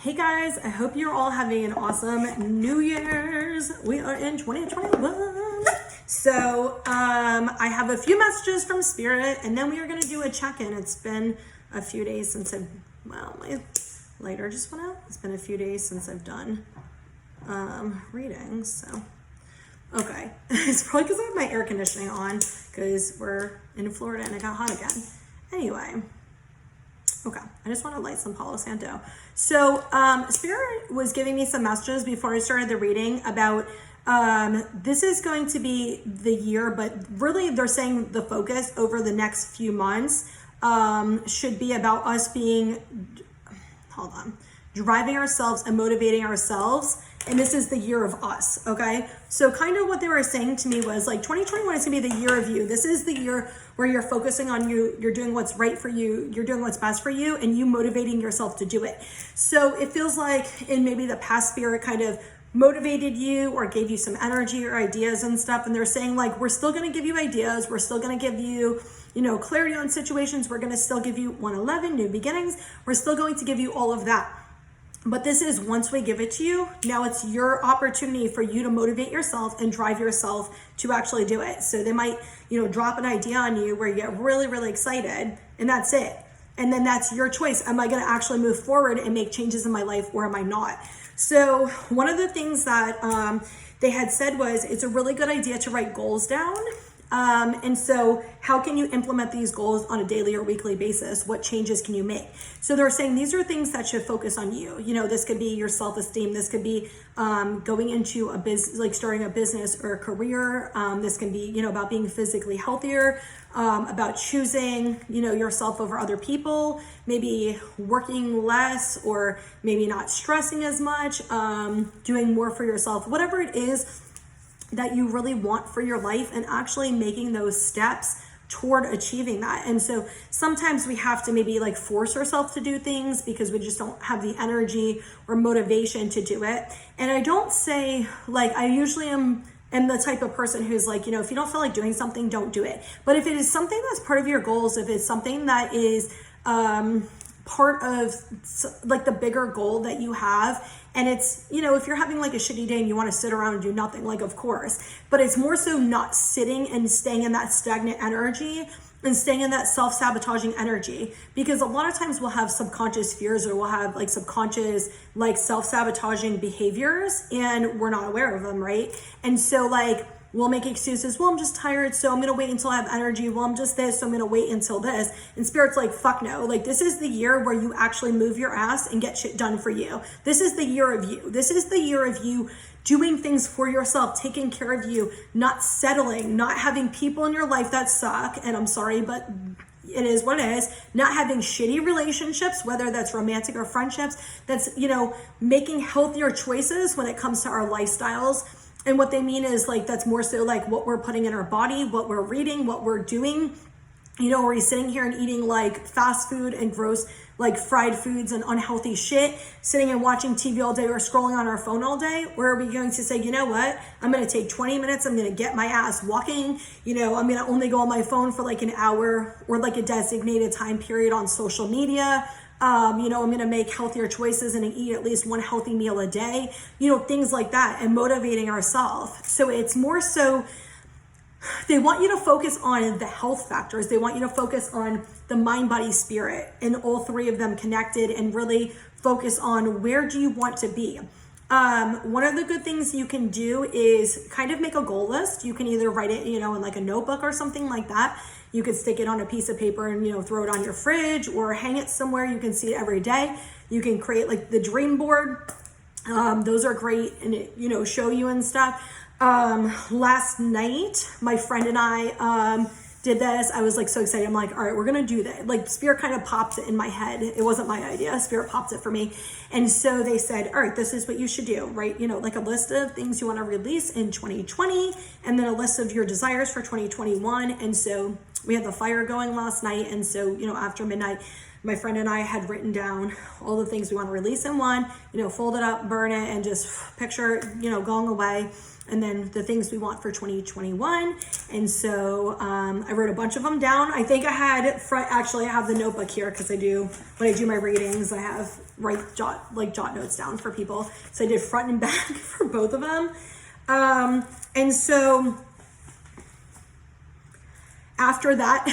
Hey guys, I hope you're all having an awesome New Year's. We are in 2021. So I have a few messages from Spirit and then we are going to do a check-in. It's been a few days since my lighter just went out. It's been a few days since I've done readings. So, okay. It's probably because I have my air conditioning on because we're in Florida and it got hot again. Anyway. Okay, I just want to light some Palo Santo. So Spirit was giving me some messages before I started the reading about this is going to be the year, but really they're saying the focus over the next few months should be about us being, driving ourselves and motivating ourselves. And this is the year of us, okay? So kind of what they were saying to me was like 2021 is gonna be the year of you. This is the year where you're focusing on you, you're doing what's right for you, you're doing what's best for you, and you motivating yourself to do it. So it feels like in maybe the past, Spirit kind of motivated you or gave you some energy or ideas and stuff. And they're saying like, we're still gonna give you ideas, we're still gonna give you, clarity on situations, we're gonna still give you 111, new beginnings, we're still going to give you all of that. But this is once we give it to you, now it's your opportunity for you to motivate yourself and drive yourself to actually do it. So they might, drop an idea on you where you get really, really excited and that's it. And then that's your choice. Am I going to actually move forward and make changes in my life or am I not? So one of the things that they had said was it's a really good idea to write goals down. And so how can you implement these goals on a daily or weekly basis? What changes can you make? So they're saying these are things that should focus on you. This could be your self-esteem. This could be going into a business, like starting a business or a career. This can be, about being physically healthier, about choosing, yourself over other people, maybe working less or maybe not stressing as much, doing more for yourself, whatever it is that you really want for your life and actually making those steps toward achieving that. And so sometimes we have to maybe like force ourselves to do things because we just don't have the energy or motivation to do it. And I don't say like, I usually am the type of person who's like, if you don't feel like doing something, don't do it. But if it is something that's part of your goals, if it's something that is part of like the bigger goal that you have, and it's, if you're having like a shitty day and you want to sit around and do nothing, like of course, but it's more so not sitting and staying in that stagnant energy and staying in that self-sabotaging energy, because a lot of times we'll have subconscious fears or we'll have like subconscious like self-sabotaging behaviors and we're not aware of them, right? And so like we'll make excuses. Well, I'm just tired, so I'm going to wait until I have energy. Well, I'm just this, so I'm going to wait until this. And Spirit's like, fuck no. Like, this is the year where you actually move your ass and get shit done for you. This is the year of you. This is the year of you doing things for yourself, taking care of you, not settling, not having people in your life that suck. And I'm sorry, but it is what it is. Not having shitty relationships, whether that's romantic or friendships. That's, making healthier choices when it comes to our lifestyles. And what they mean is like, that's more so like what we're putting in our body, what we're reading, what we're doing. Are we sitting here and eating like fast food and gross, like fried foods and unhealthy shit, sitting and watching TV all day or scrolling on our phone all day? Or are we going to say, you know what? I'm going to take 20 minutes. I'm going to get my ass walking. I'm going to only go on my phone for like an hour or like a designated time period on social media. I'm going to make healthier choices and eat at least one healthy meal a day, things like that, and motivating ourselves. So it's more so, they want you to focus on the health factors. They want you to focus on the mind, body, spirit, and all three of them connected, and really focus on where do you want to be. One of the good things you can do is kind of make a goal list. You can either write it, in like a notebook or something like that. You could stick it on a piece of paper and, throw it on your fridge or hang it somewhere. You can see it every day. You can create like the dream board. Those are great and it, show you and stuff. Last night, my friend and I, did this. I was like so excited. I'm like, all right, we're going to do that. Like Spirit kind of popped it in my head. It wasn't my idea. Spirit popped it for me. And so they said, all right, this is what you should do, right? Like a list of things you want to release in 2020 and then a list of your desires for 2021. And so we had the fire going last night. And so, after midnight, my friend and I had written down all the things we want to release in one, fold it up, burn it, and just picture, going away. And then the things we want for 2021. And so I wrote a bunch of them down. I think I had actually I have the notebook here because when I do my readings, I have jot notes down for people. So I did front and back for both of them. And so after that,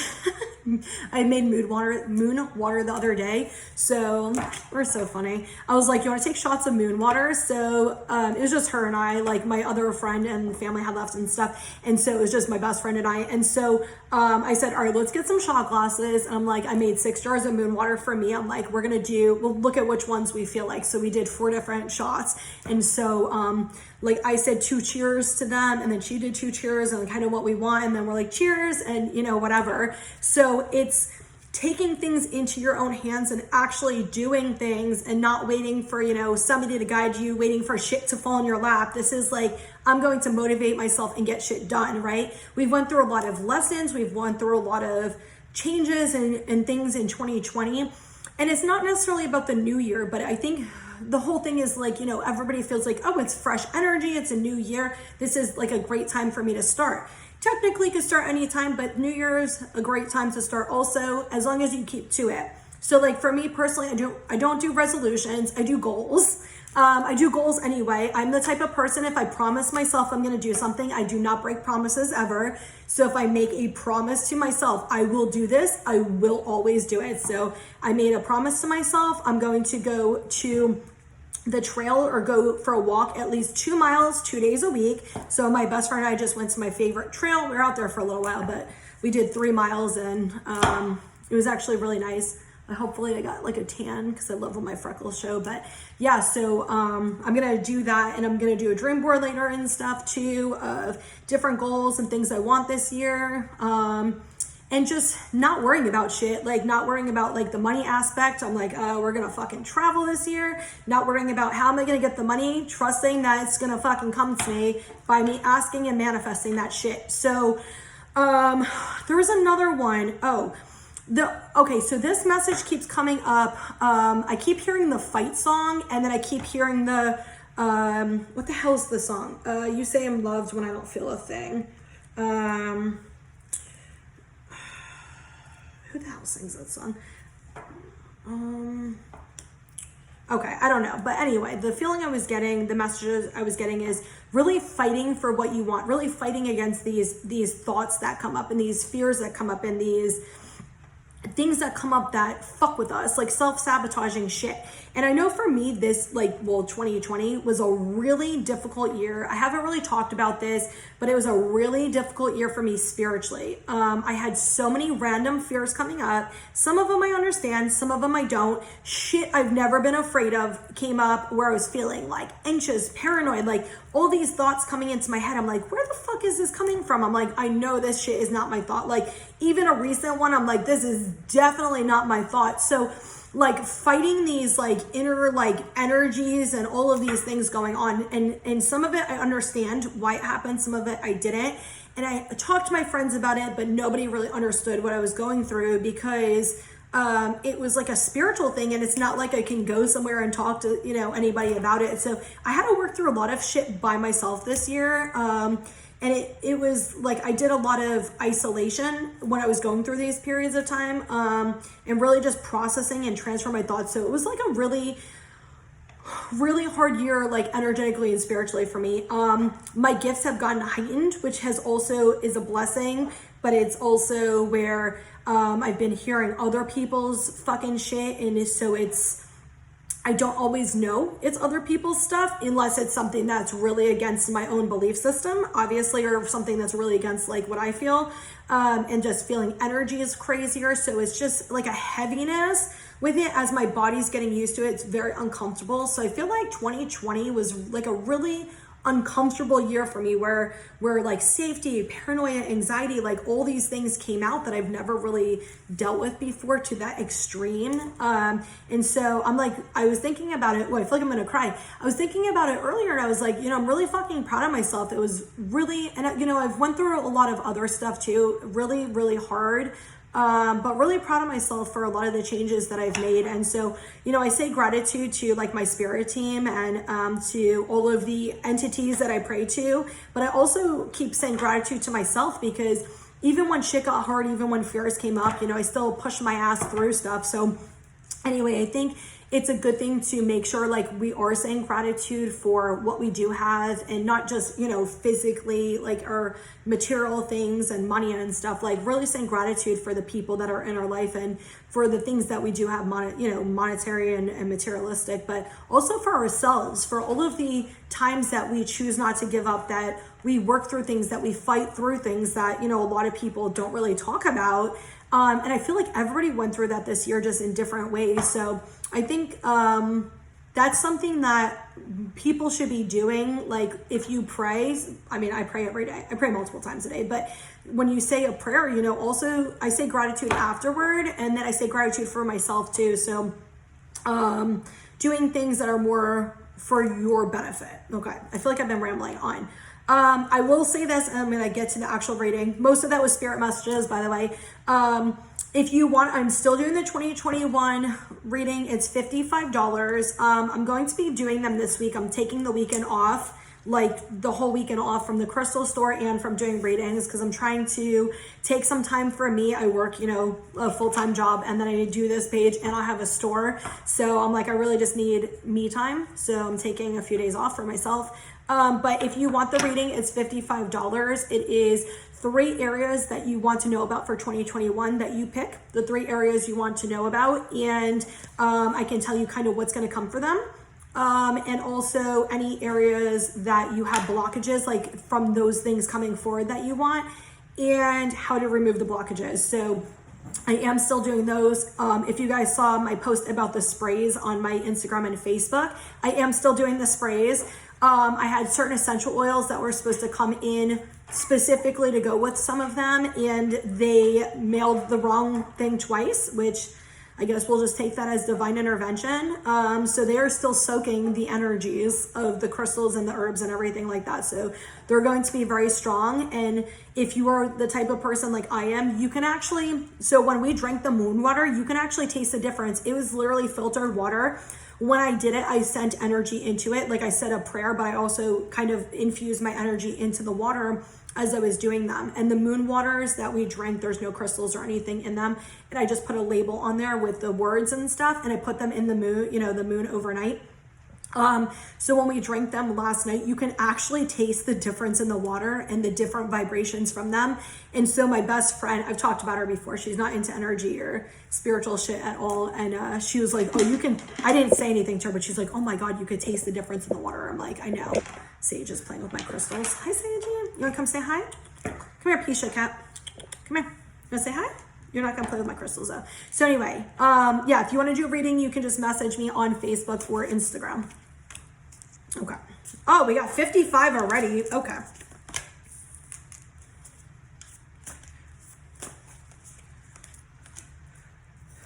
I made moon water the other day. So we're so funny. I was like, you want to take shots of moon water? So it was just her and I, like my other friend and family had left and stuff. And so it was just my best friend and I. And so I said, all right, let's get some shot glasses. And I'm like, I made 6 jars of moon water for me. I'm like, we'll look at which ones we feel like. So we did 4 different shots. And so like I said 2 cheers to them, and then she did 2 cheers and kind of what we want. And then we're like, cheers, and whatever. So it's taking things into your own hands and actually doing things and not waiting for, somebody to guide you, waiting for shit to fall in your lap. This is like, I'm going to motivate myself and get shit done, right? We've went through a lot of lessons. We've went through a lot of changes and things in 2020. And it's not necessarily about the new year, but I think the whole thing is like, everybody feels like, oh, it's fresh energy. It's a new year. This is like a great time for me to start. Technically could start anytime, but New Year's a great time to start also, as long as you keep to it. So like for me personally, I don't do resolutions. I do goals. I do goals anyway. I'm the type of person, if I promise myself I'm going to do something, I do not break promises ever. So if I make a promise to myself, I will do this, I will always do it. So I made a promise to myself. I'm going to go to the trail or go for a walk at least 2 miles 2 days a week. So my best friend and I just went to my favorite trail. We were out there for a little while, but we did 3 miles, and it was actually really nice. Hopefully I got like a tan because I love when my freckles show. But yeah, so I'm gonna do that, and I'm gonna do a dream board later and stuff too, of different goals and things I want this year. And just not worrying about shit, like not worrying about like the money aspect. I'm like, we're gonna fucking travel this year. Not worrying about how am I gonna get the money, trusting that it's gonna fucking come to me by me asking and manifesting that shit. So there was another one. Okay, so this message keeps coming up. I keep hearing the fight song, and then I keep hearing the, what the hell's the song? You say I'm loved when I don't feel a thing. Who the hell sings that song? Okay, I don't know. But anyway, the feeling I was getting, the messages I was getting is really fighting for what you want, really fighting against these thoughts that come up and these fears that come up and these things that come up that fuck with us, like self-sabotaging shit. And I know for me, 2020 was a really difficult year. I haven't really talked about this, but it was a really difficult year for me spiritually. I had so many random fears coming up. Some of them I understand, some of them I don't. Shit I've never been afraid of came up where I was feeling like anxious, paranoid, like all these thoughts coming into my head. I'm like, where the fuck is this coming from? I'm like, I know this shit is not my thought. Like even a recent one, I'm like, this is definitely not my thought. So like fighting these like inner like energies and all of these things going on, and some of it I understand why it happened, some of it I didn't. And I talked to my friends about it, but nobody really understood what I was going through because it was like a spiritual thing, and it's not like I can go somewhere and talk to anybody about it. So I had to work through a lot of shit by myself this year. And it was like I did a lot of isolation when I was going through these periods of time, and really just processing and transferring my thoughts. So it was like a really, really hard year, like energetically and spiritually for me. My gifts have gotten heightened, which is a blessing, but it's also where I've been hearing other people's fucking shit, and so I don't always know it's other people's stuff unless it's something that's really against my own belief system, obviously, or something that's really against like what I feel, and just feeling energy is crazier. So it's just like a heaviness with it as my body's getting used to it. It's very uncomfortable. So I feel like 2020 was like a really uncomfortable year for me where like safety, paranoia, anxiety, like all these things came out that I've never really dealt with before to that extreme. And so I'm like, I was thinking about it. I feel like I'm gonna cry. I was thinking about it earlier, and I was like, I'm really fucking proud of myself. It was really, and I've went through a lot of other stuff too, really, really hard. but really proud of myself for a lot of the changes that I've made. And so, you know, I say gratitude to like my spirit team and to all of the entities that I pray to, but I also keep saying gratitude to myself, because even when shit got hard, even when fears came up, you know, I still pushed my ass through stuff. So anyway, I think it's a good thing to make sure like we are saying gratitude for what we do have, and not just, you know, physically like our material things and money and stuff, like really saying gratitude for the people that are in our life and for the things that we do have, monetary and materialistic, but also for ourselves, for all of the times that we choose not to give up, that we work through things, that we fight through things that, you know, a lot of people don't really talk about. And I feel like everybody went through that this year, just in different ways. So I think that's something that people should be doing. Like if you pray, I mean, I pray every day. I pray multiple times a day. But when you say a prayer, you know, also I say gratitude afterward, and then I say gratitude for myself too. So doing things that are more for your benefit. Okay, I feel like I've been rambling on. I will say this, and I'm going to get to the actual reading. Most of that was spirit messages, by the way. If you want, I'm still doing the 2021 reading. It's $55. I'm going to be doing them this week. I'm taking the weekend off, like the whole weekend off from the crystal store and from doing readings, because I'm trying to take some time for me. I work, you know, a full-time job, and then I do this page, and I have a store. So I'm like, I really just need me time. So I'm taking a few days off for myself. But if you want the reading, it's $55. It is 3 areas that you want to know about for 2021 that you pick, the 3 areas you want to know about. And I can tell you kind of what's going to come for them. And also any areas that you have blockages, like from those things coming forward that you want, and how to remove the blockages. So I am still doing those. If you guys saw my post about the sprays on my Instagram and Facebook, I am still doing the sprays. I had certain essential oils that were supposed to come in specifically to go with some of them, and they mailed the wrong thing twice, which I guess we'll just take that as divine intervention. So they are still soaking the energies of the crystals and the herbs and everything like that. So they're going to be very strong. And if you are the type of person like I am, you can actually, so when we drank the moon water, you can actually taste the difference. It was literally filtered water. When I did it, I sent energy into it. Like I said a prayer, but I also kind of infused my energy into the water as I was doing them. And the moon waters that we drank, there's no crystals or anything in them. And I just put a label on there with the words and stuff, and I put them in the moon, you know, the moon overnight. So when we drank them last night, you can actually taste the difference in the water and the different vibrations from them. And so my best friend, I've talked about her before, she's not into energy or spiritual shit at all. And she was like, oh, you can, I didn't say anything to her, but she's like, oh my God, you could taste the difference in the water. I'm like, I know. Sage is playing with my crystals. Hi, Sage. You wanna come say hi? Come here, Pisha cat. Come here. You wanna say hi? You're not gonna play with my crystals though. So anyway, yeah, if you wanna do a reading, you can just message me on Facebook or Instagram. Okay. Oh, we got 55 already. Okay.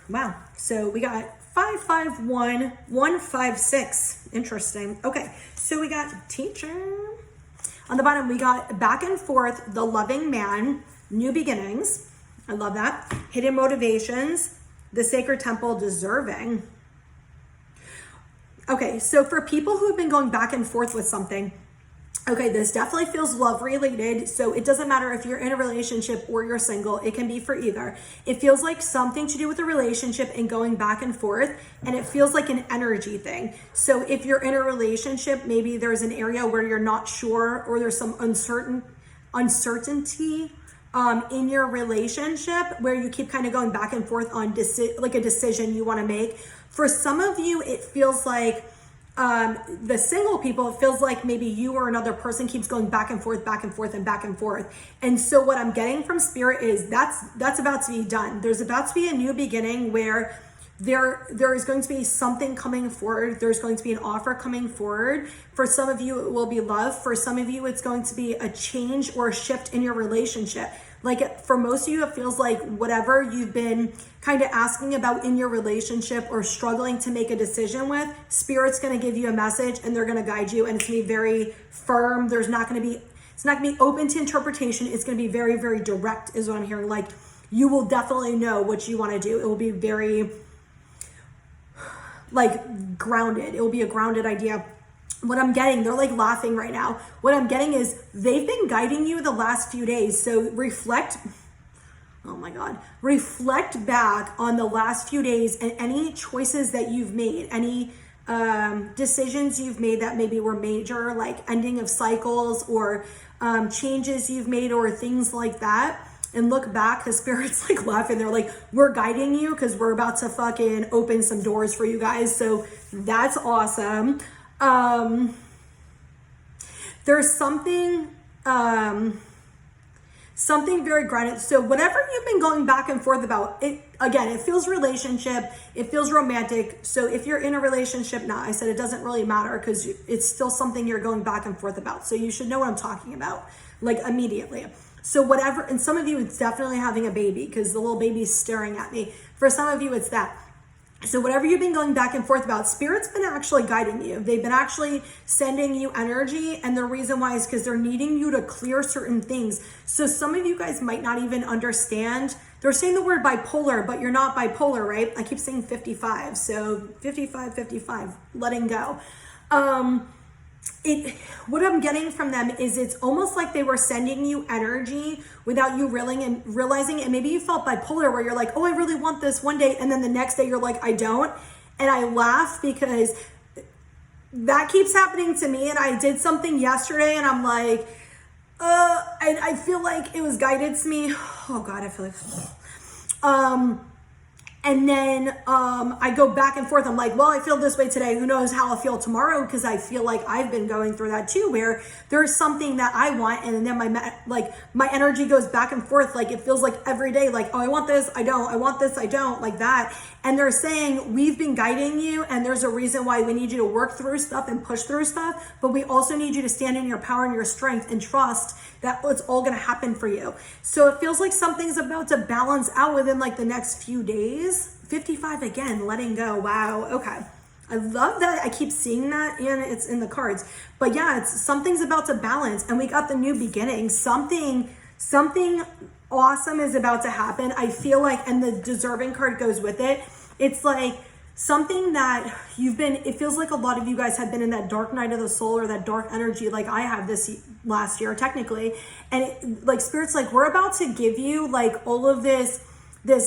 Wow. So we got 551, 156. Interesting. Okay. So we got teacher. On the bottom, we got back and forth, the loving man, new beginnings. I love that. Hidden motivations, the sacred temple, deserving. Okay, so for people who have been going back and forth with something, okay, this definitely feels love related. So it doesn't matter if you're in a relationship or you're single, it can be for either. It feels like something to do with a relationship and going back and forth, and it feels like an energy thing. So if you're in a relationship, maybe there's an area where you're not sure, or there's some uncertainty in your relationship where you keep kind of going back and forth on like a decision you want to make. For some of you, it feels like the single people, it feels like maybe you or another person keeps going back and forth, back and forth, and back and forth. And so what I'm getting from Spirit is that's about to be done. There's about to be a new beginning where there is going to be something coming forward. There's going to be an offer coming forward. For some of you, it will be love. For some of you, it's going to be a change or a shift in your relationship. Like for most of you, it feels like whatever you've been kind of asking about in your relationship or struggling to make a decision with, Spirit's going to give you a message and they're going to guide you, and it's going to be very firm. It's not going to be open to interpretation. It's going to be very, very direct is what I'm hearing. Like you will definitely know what you want to do. It will be very like grounded. It will be a grounded idea. What I'm getting, they're like laughing right now. What I'm getting is they've been guiding you the last few days. So reflect, oh my God, reflect back on the last few days and any choices that you've made, any decisions you've made that maybe were major, like ending of cycles or changes you've made or things like that. And look back, because Spirit's like laughing. They're like, we're guiding you because we're about to fucking open some doors for you guys. So that's awesome. There's something very grounded. So whatever you've been going back and forth about, it again, it feels relationship, it feels romantic. So if you're in a relationship now, I said it doesn't really matter because it's still something you're going back and forth about. So you should know what I'm talking about, like immediately. So whatever, and some of you, it's definitely having a baby because the little baby's staring at me. For some of you, it's that. So whatever you've been going back and forth about, Spirit's been actually guiding you. They've been actually sending you energy. And the reason why is because they're needing you to clear certain things. So some of you guys might not even understand. They're saying the word bipolar, but you're not bipolar, right? I keep saying 55. So 55, letting go. What I'm getting from them is it's almost like they were sending you energy without you realizing it. And maybe you felt bipolar where you're like, oh, I really want this one day. And then the next day you're like, I don't. And I laugh because that keeps happening to me. And I did something yesterday and I'm like, I feel like it was guided to me. Oh God, I feel like, and then I go back and forth. I'm like, well, I feel this way today. Who knows how I'll feel tomorrow? Because I feel like I've been going through that too, where there's something that I want, and then my energy goes back and forth. Like it feels like every day, like, oh, I want this, I don't. I want this, I don't, like that. And they're saying we've been guiding you, and there's a reason why we need you to work through stuff and push through stuff. But we also need you to stand in your power and your strength and trust that it's all going to happen for you. So it feels like something's about to balance out within like the next few days. 55 again, letting go. Wow. Okay. I love that. I keep seeing that and it's in the cards. But yeah, it's something's about to balance and we got the new beginning. Something awesome is about to happen. I feel like, and the deserving card goes with it. It's like something that it feels like a lot of you guys have been in that dark night of the soul or that dark energy like I have this last year technically. And like Spirit's like, we're about to give you like all of this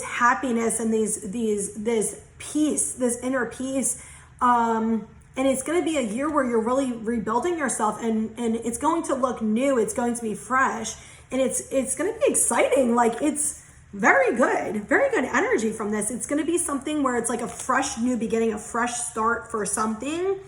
happiness and this peace, this inner peace. And it's going to be a year where you're really rebuilding yourself and it's going to look new. It's going to be fresh and it's going to be exciting. Like it's very good energy from this. It's going to be something where it's like a fresh new beginning, a fresh start for something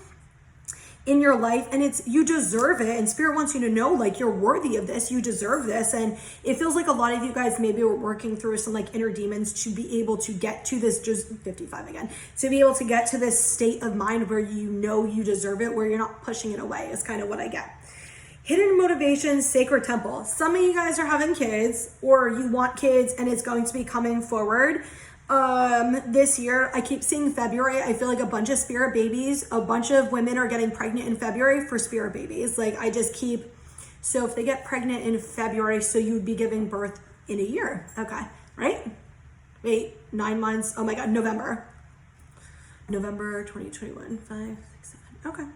in your life, and you deserve it. And Spirit wants you to know like you're worthy of this, you deserve this. And it feels like a lot of you guys maybe were working through some like inner demons to be able to get to this, just 55 again, to be able to get to this state of mind where you know you deserve it, where you're not pushing it away is kind of what I get. Hidden motivation, sacred temple. Some of you guys are having kids or you want kids and it's going to be coming forward. This year, I keep seeing February. I feel like a bunch of spirit babies, a bunch of women are getting pregnant in February for spirit babies. Like so if they get pregnant in February, so you would be giving birth in a year. Okay, right? Wait, 9 months. Oh my God, November 2021, 5, 6, 7. Okay.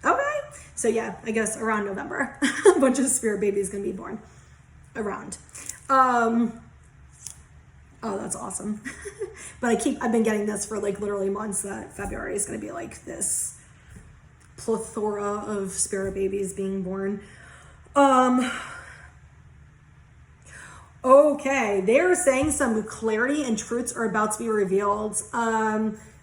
Okay. So yeah, I guess around November, a bunch of spirit babies gonna be born around. Oh, that's awesome. But I've been getting this for like literally months that February is going to be like this plethora of spirit babies being born. Okay. They're saying some clarity and truths are about to be revealed.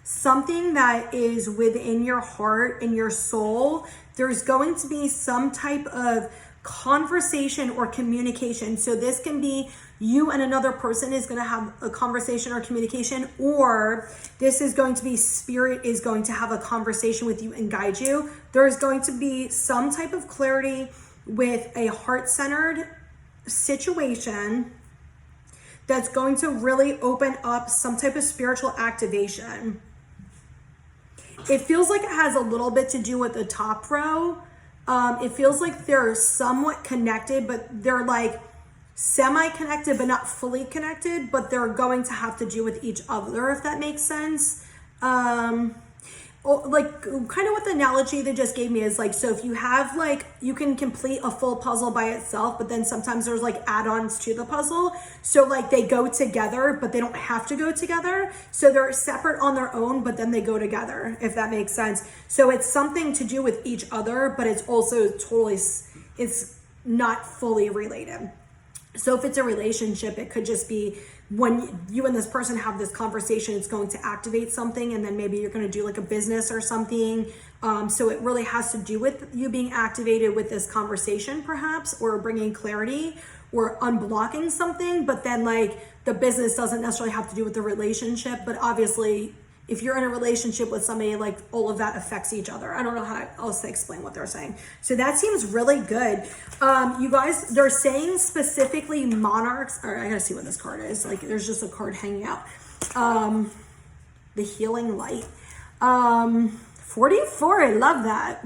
Something that is within your heart and your soul, there's going to be some type of conversation or communication. So this can be you and another person is going to have a conversation or communication, or this is going to be Spirit is going to have a conversation with you and guide you. There's going to be some type of clarity with a heart-centered situation that's going to really open up some type of spiritual activation. It feels like it has a little bit to do with the top row. It feels like they're somewhat connected, but they're like semi-connected but not fully connected, but they're going to have to do with each other, if that makes sense. Like kind of what the analogy they just gave me is like, so if you have like, you can complete a full puzzle by itself, but then sometimes there's like add-ons to the puzzle. So like they go together, but they don't have to go together. So they're separate on their own, but then they go together, if that makes sense. So it's something to do with each other, but it's also totally, it's not fully related. So if it's a relationship, it could just be when you and this person have this conversation, it's going to activate something, and then maybe you're going to do like a business or something. So it really has to do with you being activated with this conversation perhaps, or bringing clarity or unblocking something. But then like the business doesn't necessarily have to do with the relationship, but obviously if you're in a relationship with somebody, like all of that affects each other. I don't know how else to explain what they're saying. So that seems really good. You guys, they're saying specifically monarchs, or I gotta see what this card is. Like there's just a card hanging out. The healing light. 44, I love that.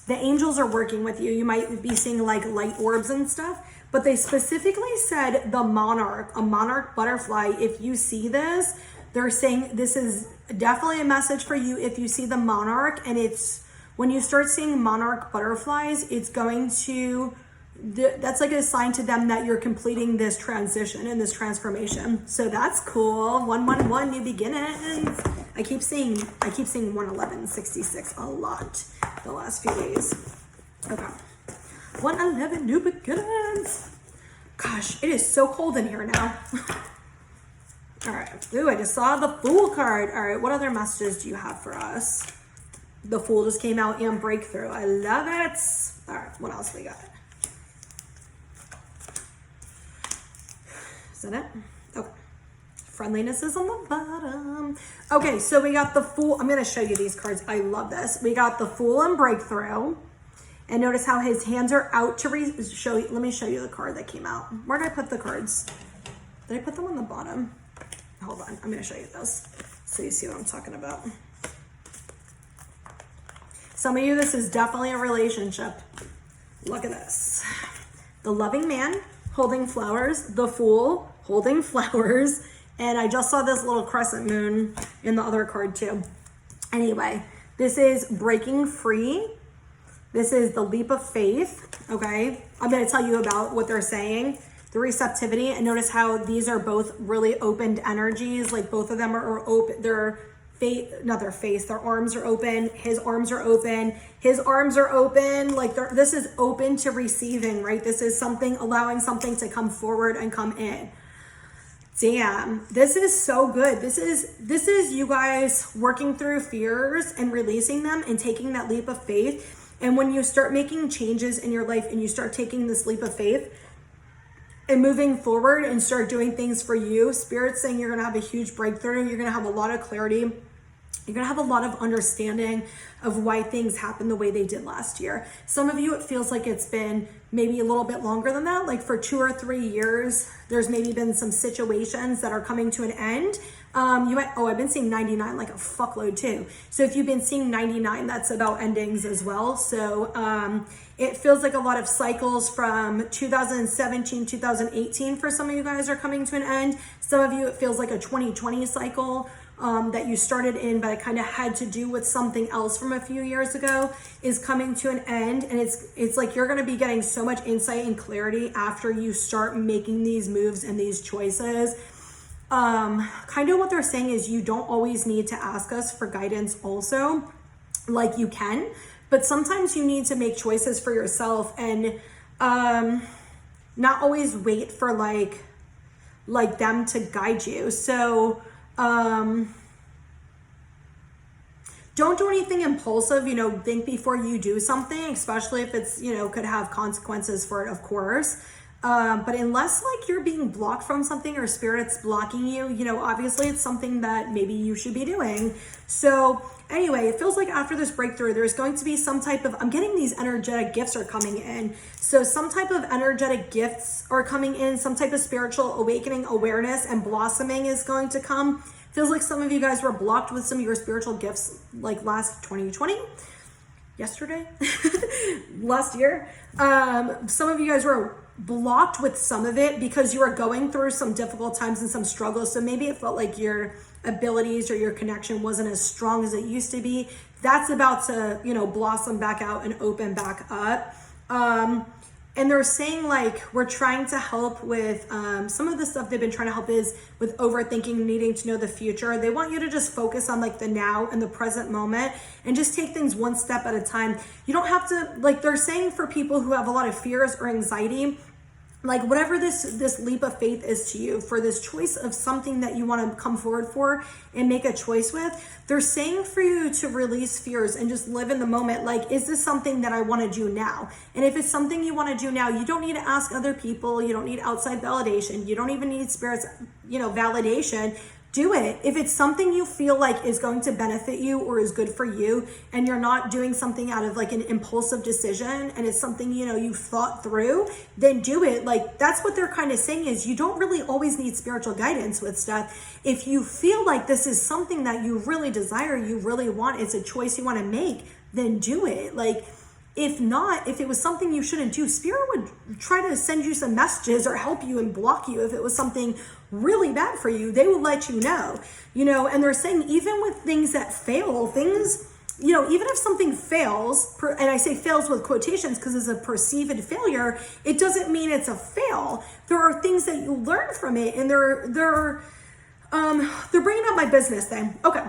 The angels are working with you. You might be seeing like light orbs and stuff, but they specifically said the monarch, a monarch butterfly. If you see this, they're saying this is definitely a message for you if you see the monarch. And it's when you start seeing monarch butterflies, it's going to, that's like a sign to them that you're completing this transition and this transformation. So that's cool. 111, new beginnings. I keep seeing 11166 a lot the last few days. Okay. 111, new beginnings. Gosh, it is so cold in here now. All right. Ooh, I just saw the Fool card. All right. What other messages do you have for us? The Fool just came out and breakthrough. I love it. All right. What else we got? Is that it? Okay. Friendliness is on the bottom. Okay. So we got the Fool. I'm going to show you these cards. I love this. We got the Fool and breakthrough. And notice how his hands are out to show you. Let me show you the card that came out. Where did I put the cards? Did I put them on the bottom? Hold on, I'm gonna show you those so you see what I'm talking about. Some of you, this is definitely a relationship. Look at this. The loving man holding flowers, the Fool holding flowers, and I just saw this little crescent moon in the other card too. Anyway, this is breaking free. This is the leap of faith, okay? I'm gonna tell you about what they're saying. The receptivity, and notice how these are both really opened energies. Like both of them are open. Their arms are open. His arms are open. His arms are open. Like this is open to receiving, right? This is something, allowing something to come forward and come in. Damn, this is so good. This is you guys working through fears and releasing them and taking that leap of faith. And when you start making changes in your life and you start taking this leap of faith, and moving forward and start doing things for you, Spirit's saying you're going to have a huge breakthrough. You're going to have a lot of clarity. You're going to have a lot of understanding of why things happened the way they did last year. Some of you, it feels like it's been maybe a little bit longer than that. Like for 2 or 3 years, there's maybe been some situations that are coming to an end. I've been seeing 99 like a fuckload too. So if you've been seeing 99, that's about endings as well. So it feels like a lot of cycles from 2017, 2018 for some of you guys are coming to an end. Some of you, it feels like a 2020 cycle that you started in, but it kind of had to do with something else from a few years ago is coming to an end. And it's like you're going to be getting so much insight and clarity after you start making these moves and these choices. Kind of what they're saying is you don't always need to ask us for guidance also, like you can, but sometimes you need to make choices for yourself and not always wait for like them to guide you. So don't do anything impulsive, think before you do something, especially if it's, could have consequences for it, of course. But unless like you're being blocked from something or Spirit's blocking you, obviously it's something that maybe you should be doing. So anyway, it feels like after this breakthrough, there's going to be some type of, I'm getting these energetic gifts are coming in. So some type of energetic gifts are coming in, some type of spiritual awakening, awareness, and blossoming is going to come. Feels like some of you guys were blocked with some of your spiritual gifts like last 2020. Yesterday, last year. Some of you guys were blocked with some of it because you are going through some difficult times and some struggles. So maybe it felt like your abilities or your connection wasn't as strong as it used to be. That's about to, you know, blossom back out and open back up. And they're saying like, we're trying to help with some of the stuff they've been trying to help is with overthinking, needing to know the future. They want you to just focus on like the now and the present moment and just take things one step at a time. You don't have to, like they're saying for people who have a lot of fears or anxiety, like whatever this leap of faith is to you for this choice of something that you want to come forward for and make a choice with, they're saying for you to release fears and just live in the moment. Like, is this something that I want to do now? And if it's something you want to do now, you don't need to ask other people. You don't need outside validation. You don't even need spirit's, you know, validation. Do it. If it's something you feel like is going to benefit you or is good for you, and you're not doing something out of like an impulsive decision and it's something, you know, you thought through, then do it. Like that's what they're kind of saying is you don't really always need spiritual guidance with stuff. If you feel like this is something that you really desire, you really want, it's a choice you want to make, then do it. Like, if not, if it was something you shouldn't do, spirit would try to send you some messages or help you and block you. If it was something really bad for you, they will let you know, and they're saying even with things that fail, things, even if something fails, and I say fails with quotations because it's a perceived failure, it doesn't mean it's a fail. There are things that you learn from it, and they're bringing up my business thing. Okay.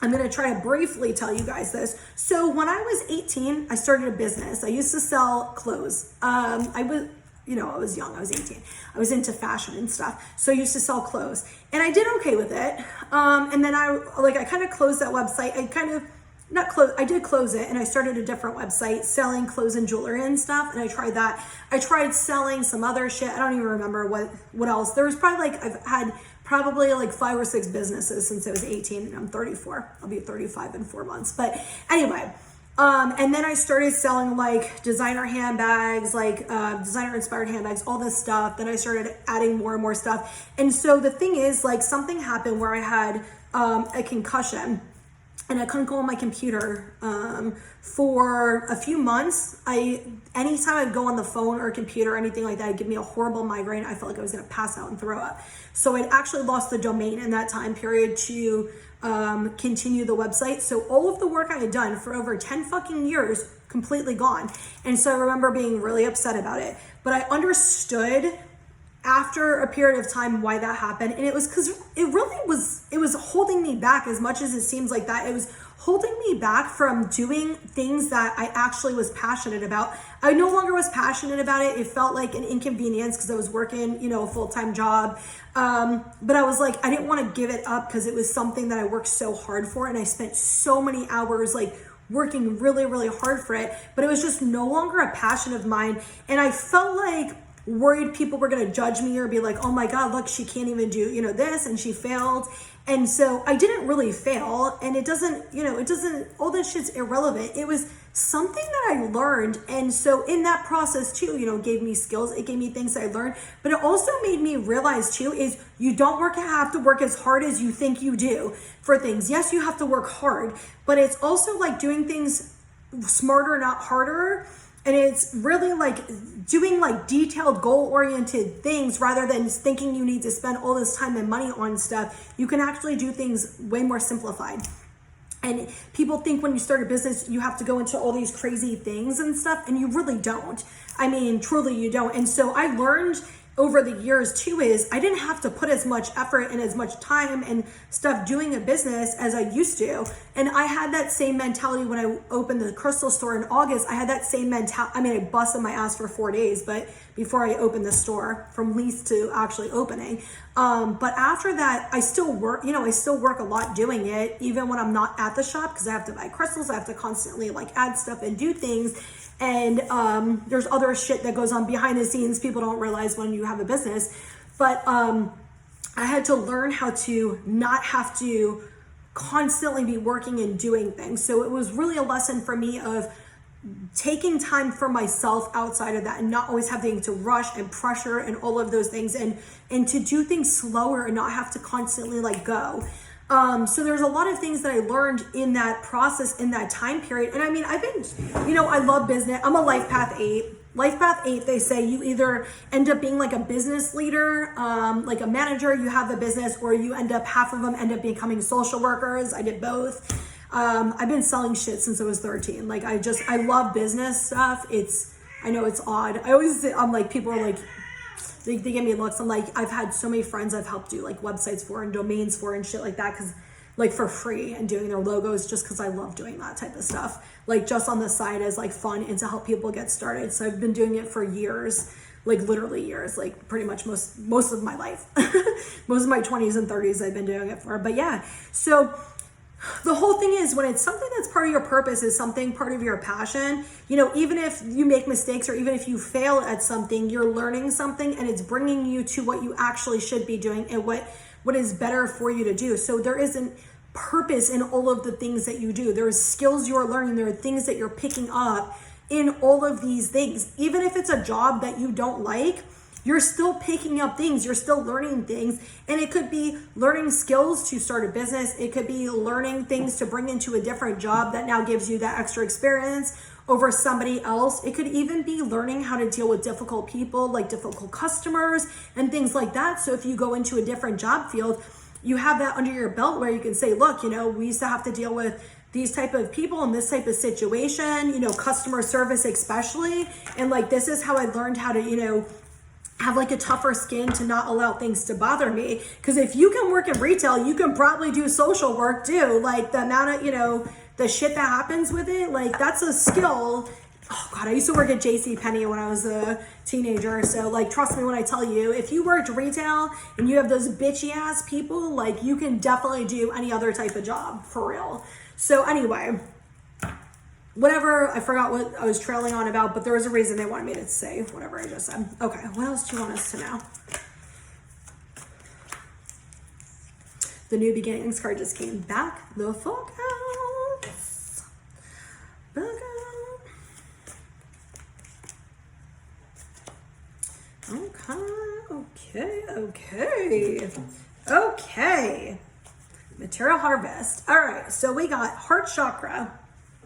I'm going to try to briefly tell you guys this. So when I was 18, I started a business. I used to sell clothes. I was young. I was 18. I was into fashion and stuff. So I used to sell clothes and I did okay with it. And then I kind of closed that website. I did close it and I started a different website selling clothes and jewelry and stuff. And I tried that. I tried selling some other shit. I don't even remember what else. There was probably I've had probably 5 or 6 businesses since I was 18 and I'm 34. I'll be 35 in 4 months. But anyway, and then I started selling designer handbags, designer inspired handbags, all this stuff. Then I started adding more and more stuff. And so the thing is something happened where I had a concussion and I couldn't go on my computer for a few months. Anytime I'd go on the phone or computer or anything like that, it'd give me a horrible migraine. I felt like I was gonna pass out and throw up. So I'd actually lost the domain in that time period to continue the website. So all of the work I had done for over 10 fucking years, completely gone. And so I remember being really upset about it. But I understood after a period of time why that happened, and it was because it was holding me back. As much as it seems like that, it was holding me back from doing things that I actually was passionate about. I no longer was passionate about it. It felt like an inconvenience because I was working a full-time job, but I was I didn't want to give it up because it was something that I worked so hard for, and I spent so many hours working really, really hard for it, but it was just no longer a passion of mine. And I felt worried people were going to judge me or be like, oh my God, look, she can't even do, this, and she failed. And so I didn't really fail, and it doesn't, all this shit's irrelevant. It was something that I learned. And so in that process too, it gave me skills, it gave me things that I learned, but it also made me realize too, is you don't have to work as hard as you think you do for things. Yes, you have to work hard, but it's also doing things smarter, not harder. And it's really doing detailed goal-oriented things rather than thinking you need to spend all this time and money on stuff. You can actually do things way more simplified. And people think when you start a business, you have to go into all these crazy things and stuff, and you really don't. I mean, truly you don't. And so I learned over the years too is I didn't have to put as much effort and as much time and stuff doing a business as I used to. And I had that same mentality when I opened the crystal store in August. I had that same mentality. I mean, I busted my ass for 4 days, but before I opened the store, from lease to actually opening. But after that, I still work, I still work a lot doing it, even when I'm not at the shop, because I have to buy crystals. I have to constantly add stuff and do things. And there's other shit that goes on behind the scenes people don't realize when you have a business. But I had to learn how to not have to constantly be working and doing things. So it was really a lesson for me of taking time for myself outside of that and not always having to rush and pressure and all of those things, and to do things slower and not have to constantly go. So there's a lot of things that I learned in that process, in that time period. And I mean, I've been, I love business. I'm a life path 8. Life path 8, they say you either end up being like a business leader, like a manager, you have the business, or you end up, half of them end up becoming social workers. I did both. I've been selling shit since I was 13. Like I love business stuff. I know it's odd. I'm like, people are like, they give me looks. I'm like, I've had so many friends I've helped do like websites for and domains for and shit like that, because like for free, and doing their logos just because I love doing that type of stuff, like just on the side as like fun and to help people get started. So I've been doing it for years, like literally years, like pretty much most of my life. Most of my 20s and 30s I've been doing it for. But yeah, so the whole thing is, when it's something that's part of your purpose, is something part of your passion, you know, even if you make mistakes or even if you fail at something, you're learning something and it's bringing you to what you actually should be doing and what is better for you to do. So there isn't purpose in all of the things that you do. There's skills you're learning. There are things that you're picking up in all of these things. Even if it's a job that you don't like, you're still picking up things, you're still learning things. And it could be learning skills to start a business. It could be learning things to bring into a different job that now gives you that extra experience over somebody else. It could even be learning how to deal with difficult people, like difficult customers and things like that. So if you go into a different job field, you have that under your belt where you can say, look, you know, we used to have to deal with these type of people in this type of situation, you know, customer service especially. And like, this is how I learned how to, you know, have like a tougher skin to not allow things to bother me. Because if you can work in retail, you can probably do social work too. Like the amount of, you know, the shit that happens with it, like that's a skill. Oh God, I used to work at JCPenney when I was a teenager. So like, trust me when I tell you, if you worked retail and you have those bitchy ass people, like you can definitely do any other type of job, for real. So anyway, whatever, I forgot what I was trailing on about, but there was a reason they wanted me to say whatever I just said. Okay, what else do you want us to know? The New Beginnings card just came back. The fuck out. Back out. Okay. Material harvest. All right, so we got heart chakra.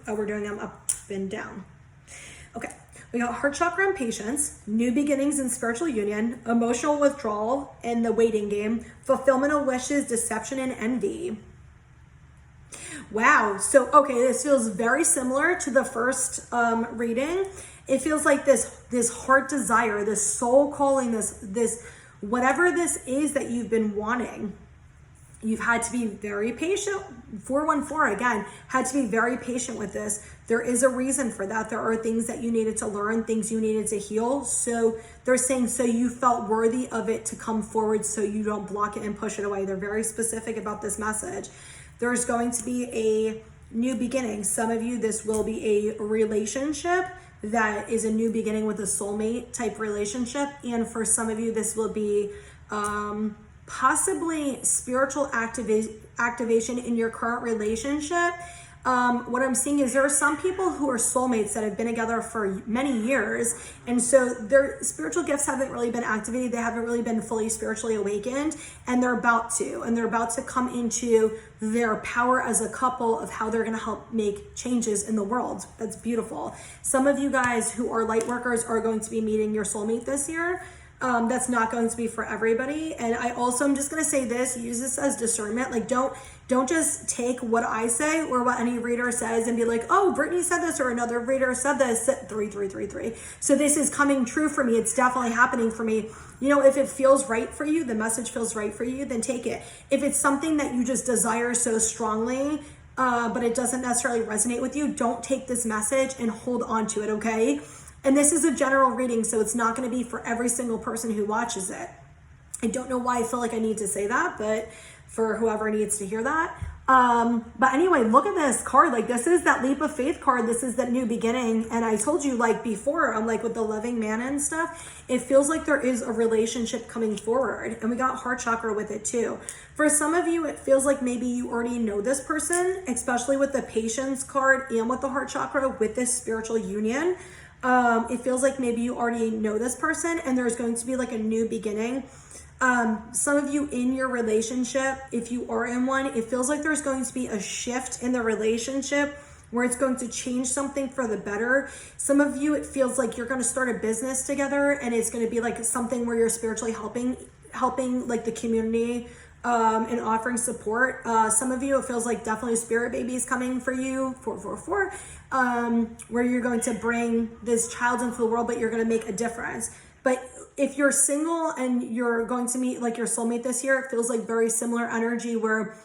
Oh, we're doing them up and down. Okay, we got heart chakra and patience, new beginnings and spiritual union, emotional withdrawal and the waiting game, fulfillment of wishes, deception and envy. Wow, so okay, this feels very similar to the first reading. It feels like this heart desire, this soul calling, this whatever this is that you've been wanting. You've had to be very patient. 414 again, had to be very patient with this. There is a reason for that. There are things that you needed to learn, things you needed to heal. So they're saying, so you felt worthy of it to come forward so you don't block it and push it away. They're very specific about this message. There's going to be a new beginning. Some of you, this will be a relationship that is a new beginning with a soulmate type relationship. And for some of you, this will be possibly spiritual activation in your current relationship. What I'm seeing is there are some people who are soulmates that have been together for many years, and so their spiritual gifts haven't really been activated. They haven't really been fully spiritually awakened, and they're about to come into their power as a couple of how they're going to help make changes in the world. That's beautiful. Some of you guys who are light workers are going to be meeting your soulmate this year. That's not going to be for everybody. And I also, I'm just going to say this, use this as discernment. Like, don't just take what I say or what any reader says and be like, oh, Brittany said this or another reader said this, 3333. So this is coming true for me. It's definitely happening for me. You know, if it feels right for you, the message feels right for you, then take it. If it's something that you just desire so strongly, but it doesn't necessarily resonate with you, don't take this message and hold on to it, okay? And this is a general reading, so it's not going to be for every single person who watches it. I don't know why I feel like I need to say that, but for whoever needs to hear that. But anyway, look at this card. Like, this is that leap of faith card. This is that new beginning. And I told you, like before, I'm like with the loving man and stuff, it feels like there is a relationship coming forward. And we got heart chakra with it too. For some of you, it feels like maybe you already know this person, especially with the patience card and with the heart chakra with this spiritual union. It feels like maybe you already know this person and there's going to be like a new beginning. Some of you in your relationship, if you are in one, it feels like there's going to be a shift in the relationship where it's going to change something for the better. Some of you, it feels like you're going to start a business together, and it's going to be like something where you're spiritually helping like the community, and offering support. Some of you, it feels like definitely spirit babies coming for you, 444, where you're going to bring this child into the world, but you're going to make a difference. But if you're single and you're going to meet like your soulmate this year, it feels like very similar energy where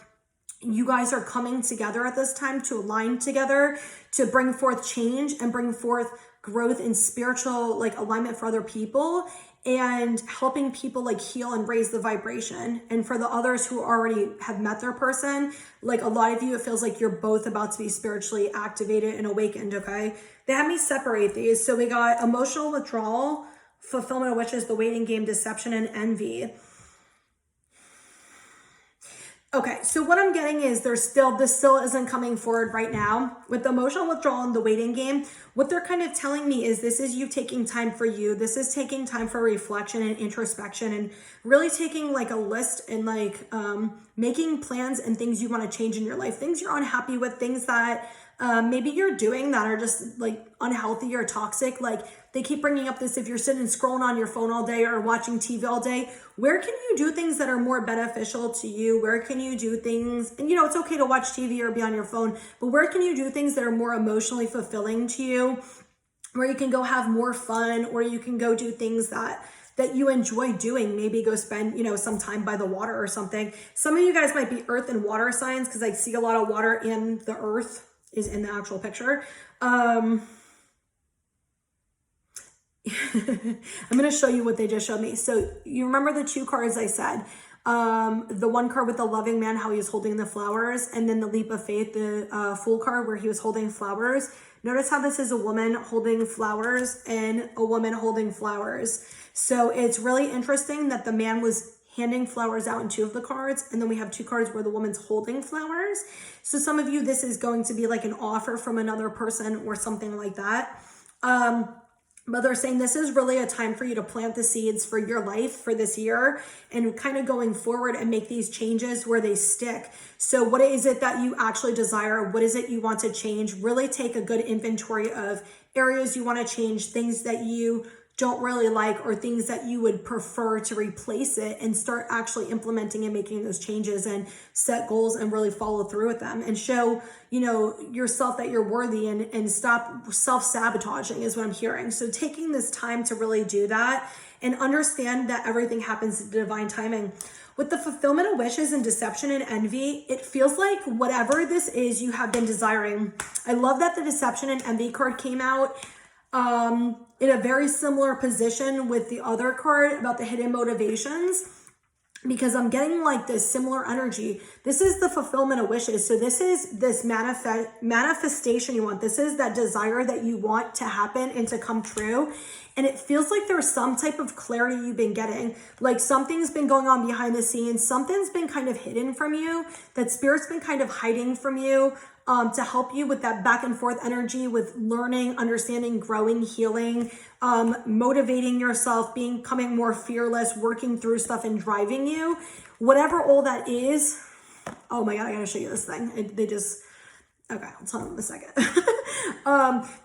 you guys are coming together at this time to align together, to bring forth change and bring forth growth in spiritual like alignment for other people, and helping people like heal and raise the vibration. And for the others who already have met their person, like a lot of you, it feels like you're both about to be spiritually activated and awakened, okay? They had me separate these. So we got emotional withdrawal, fulfillment of wishes, the waiting game, deception, and envy. Okay, so what I'm getting is this still isn't coming forward right now. With the emotional withdrawal and the waiting game, what they're kind of telling me is this is you taking time for you. This is taking time for reflection and introspection, and really taking like a list and like making plans and things you want to change in your life, things you're unhappy with, things that maybe you're doing that are just like unhealthy or toxic. Like they keep bringing up this, if you're sitting scrolling on your phone all day or watching TV all day, where can you do things that are more beneficial to you? Where can you do things, and you know, it's okay to watch TV or be on your phone, but where can you do things that are more emotionally fulfilling to you, where you can go have more fun, or you can go do things that you enjoy doing? Maybe go spend, you know, some time by the water or something. Some of you guys might be earth and water signs, because I see a lot of water in the earth is in the actual picture. I'm going to show you what they just showed me. So you remember the two cards I said, the one card with the loving man, how he was holding the flowers, and then the leap of faith, the Fool card where he was holding flowers. Notice how this is a woman holding flowers and a woman holding flowers. So it's really interesting that the man was handing flowers out in two of the cards, and then we have two cards where the woman's holding flowers. So some of you, this is going to be like an offer from another person or something like that. But they're saying this is really a time for you to plant the seeds for your life for this year, and kind of going forward and make these changes where they stick. So what is it that you actually desire? What is it you want to change? Really take a good inventory of areas you want to change, things that you don't really like, or things that you would prefer to replace it, and start actually implementing and making those changes, and set goals and really follow through with them, and show, you know, yourself that you're worthy, and stop self-sabotaging is what I'm hearing. So taking this time to really do that, and understand that everything happens in divine timing. With the fulfillment of wishes and deception and envy, it feels like whatever this is you have been desiring. I love that the deception and envy card came out in a very similar position with the other card about the hidden motivations, because I'm getting like this similar energy. This is the fulfillment of wishes. So this is this manifestation you want. This is that desire that you want to happen and to come true. And it feels like there's some type of clarity you've been getting. Like something's been going on behind the scenes. Something's been kind of hidden from you, that Spirit's been kind of hiding from you, to help you with that back and forth energy, with learning, understanding, growing, healing, motivating yourself, becoming more fearless, working through stuff and driving you. Whatever all that is. Oh my God, I gotta show you this thing. Okay, I'll tell them in a second.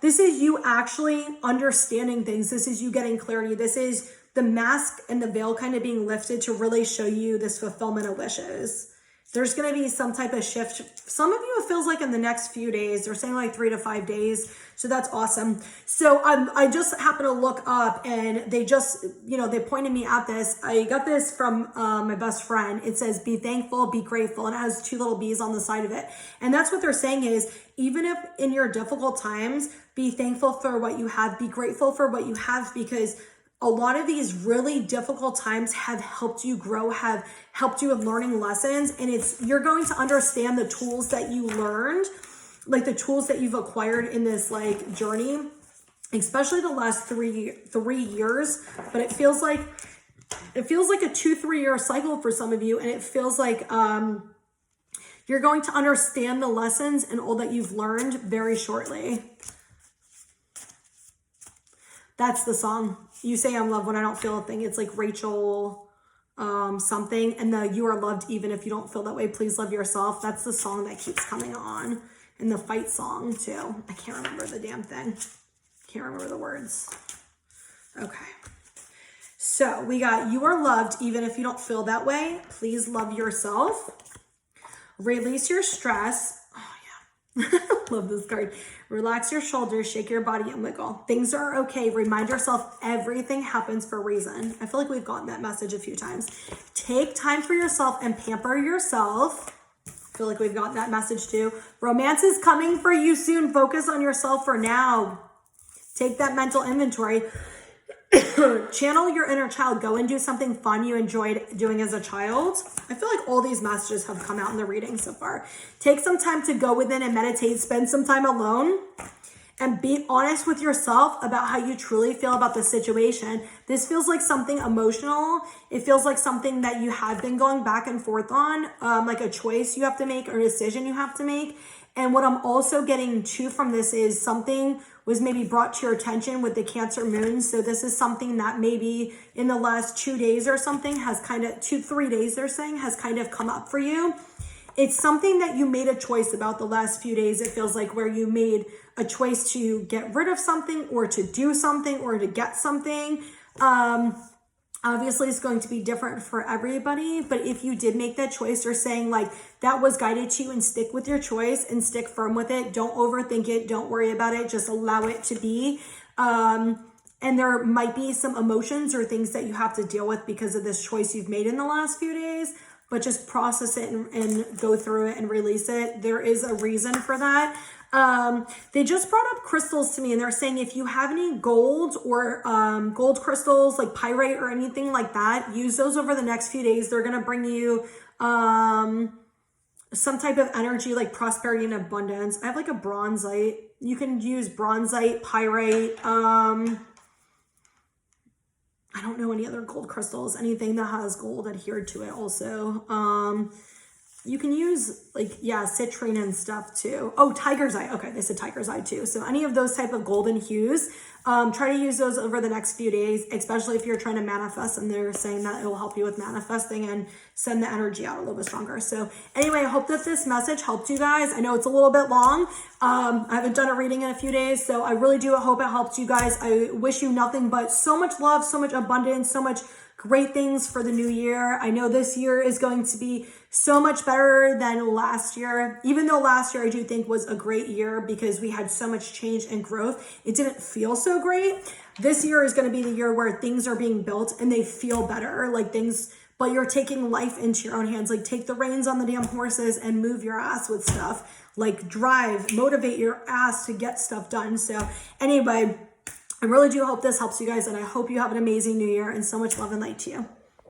This is you actually understanding things. This is you getting clarity. This is the mask and the veil kind of being lifted to really show you this fulfillment of wishes. There's going to be some type of shift. Some of you, it feels like in the next few days. They're saying like 3 to 5 days. So that's awesome. So I just happened to look up, and they just, you know, they pointed me at this. I got this from my best friend. It says, be thankful, be grateful. And it has 2 little bees on the side of it. And that's what they're saying is, even if in your difficult times, be thankful for what you have. Be grateful for what you have, because a lot of these really difficult times have helped you grow, have helped you with learning lessons. And you're going to understand the tools that you learned, like the tools that you've acquired in this like journey, especially the last three years. But it feels like a 2-3 year cycle for some of you. And it feels like you're going to understand the lessons and all that you've learned very shortly. That's the song. You Say I'm Loved When I Don't Feel a Thing. It's like Rachel, something. And the you are loved even if you don't feel that way, please love yourself. That's the song that keeps coming on. And the fight song too. I can't remember the damn thing. Can't remember the words. Okay. So we got you are loved even if you don't feel that way. Please love yourself. Release your stress. Oh yeah. Love this card. Relax your shoulders, shake your body and wiggle. Things are okay. Remind yourself everything happens for a reason. I feel like we've gotten that message a few times. Take time for yourself and pamper yourself. I feel like we've gotten that message too. Romance is coming for you soon. Focus on yourself for now. Take that mental inventory. Channel your inner child. Go and do something fun you enjoyed doing as a child. I feel like all these messages have come out in the reading so far. Take some time to go within and meditate. Spend some time alone. And be honest with yourself about how you truly feel about the situation. This feels like something emotional. It feels like something that you have been going back and forth on, like a choice you have to make or a decision you have to make. And what I'm also getting too from this is something was maybe brought to your attention with the Cancer moon. So this is something that maybe in the last 2 days or something has kind of 3 days they're saying has kind of come up for you. It's something that you made a choice about the last few days. It feels like where you made a choice to get rid of something or to do something or to get something. Obviously, it's going to be different for everybody, but if you did make that choice, you're saying like that was guided to you and stick with your choice and stick firm with it. Don't overthink it. Don't worry about it. Just allow it to be. And there might be some emotions or things that you have to deal with because of this choice you've made in the last few days, but just process it and go through it and release it. There is a reason for that. They just brought up crystals to me and they're saying if you have any gold or gold crystals like pyrite or anything like that, use those over the next few days. They're going to bring you some type of energy like prosperity and abundance. I have like a bronzite. You can use bronzite, pyrite. I don't know any other gold crystals, anything that has gold adhered to it also. You can use like, yeah, citrine and stuff too. Oh, tiger's eye. Okay, they said tiger's eye too. So any of those type of golden hues, try to use those over the next few days, especially if you're trying to manifest and they're saying that it will help you with manifesting and send the energy out a little bit stronger. So anyway, I hope that this message helped you guys. I know it's a little bit long. I haven't done a reading in a few days, so I really do hope it helped you guys. I wish you nothing but so much love, so much abundance, so much great things for the new year. I know this year is going to be so much better than last year. Even though last year I do think was a great year because we had so much change and growth, it didn't feel so great. This year is going to be the year where things are being built and they feel better, like things, but you're taking life into your own hands. Like take the reins on the damn horses and move your ass with stuff. Like drive, motivate your ass to get stuff done. So anyway, I really do hope this helps you guys, and I hope you have an amazing new year and so much love and light to you.